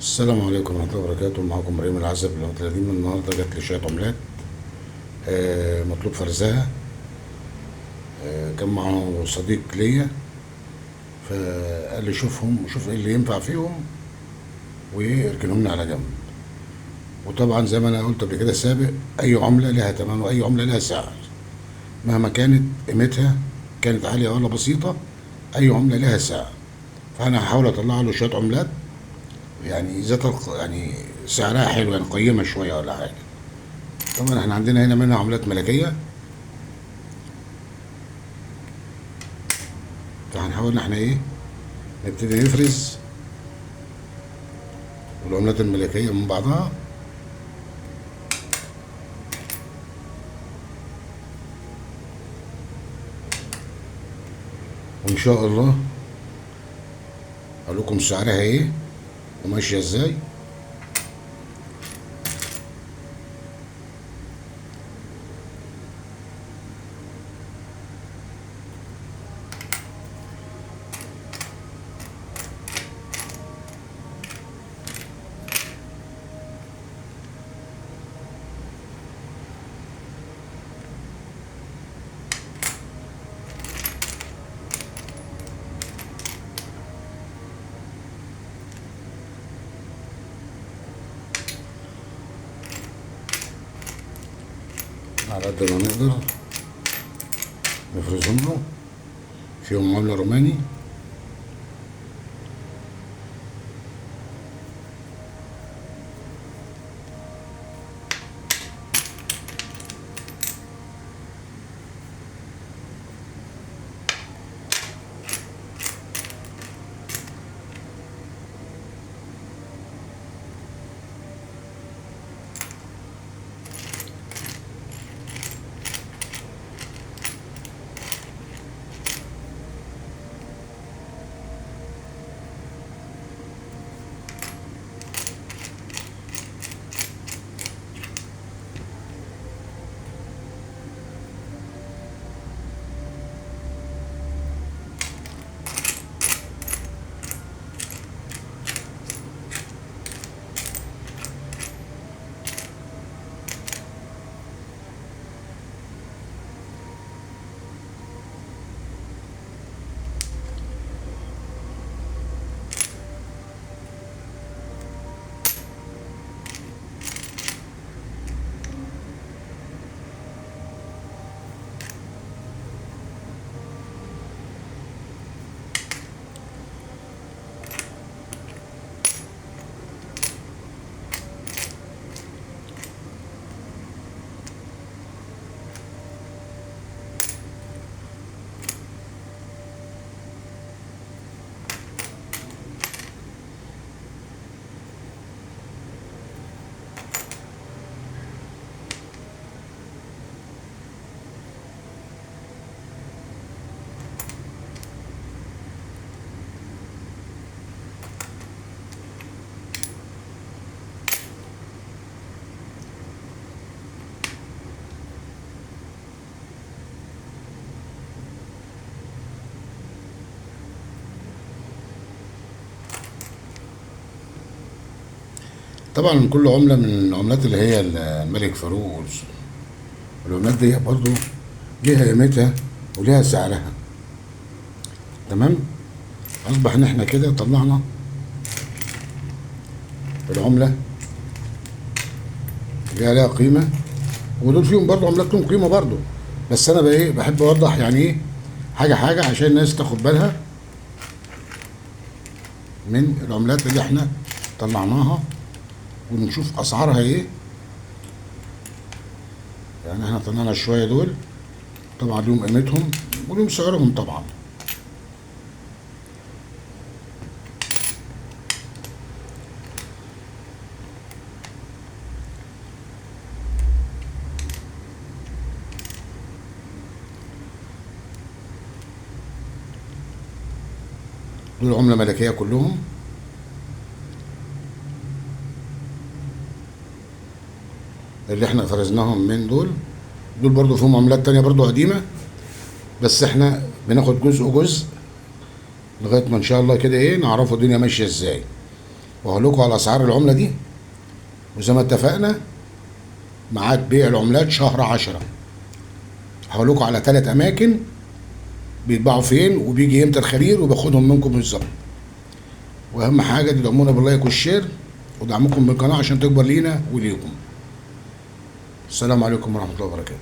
السلام عليكم ورحمة الله وبركاته. معكم ابراهيم العزب القديم. النهارده جات لي شوية عملات مطلوب فرزها. كان معه صديق ليا فقال لي شوفهم وشوف ايه اللي ينفع فيهم واركنهم لي على جنب. وطبعا زي ما انا قلت قبل كده سابق، اي عملة لها تمن واي عملة لها سعر مهما كانت قيمتها، كانت عالية ولا بسيطة، اي عملة لها سعر. فانا هحاول اطلع له شوية عملات يعني يعني سعرها حلو، يعني قيمة شوية ولا حاجة. طبعا احنا عندنا هنا منها عملات ملكية، فهنحاول ان احنا نبتدي نفرز العملات الملكية من بعضها. وان شاء الله اقول لكم سعرها ايه وماشية ازاي. على قد ما نقدر نفرزهم له. فيهم عملة روماني، طبعا كل عملة من العملات اللي هي الملك فاروق والعملات دي برضو ليها قيمتها وليها سعرها. تمام. اصبح ان احنا كده طلعنا العملة اللي ليها قيمة، ودول فيهم برضو عملات لهم قيمة برضو. بس انا بحب اوضح يعني حاجة حاجة عشان الناس تاخد بالها من العملات اللي احنا طلعناها ونشوف اسعارها ايه. يعني احنا طلعنا شويه دول طبعا لهم قيمتهم ولهم سعرهم طبعا. دول عمله ملكيه كلهم. اللي احنا فرزناهم من دول برضو فيهم عملات تانية برضو قديمه، بس احنا بناخد جزء جزء لغايه ما ان شاء الله كده نعرفوا الدنيا ماشيه ازاي. وهقول لكم على اسعار العمله دي. وزي ما اتفقنا ميعاد بيع العملات شهر 10. هقول لكم على 3 اماكن بيتباعوا فين وبيجي امتى الخرير وباخدهم منكم بالظبط. واهم حاجه تدعمونا باللايك والشير ودعمكم بالقناه عشان تكبر لينا وليكم. السلام عليكم ورحمه الله وبركاته.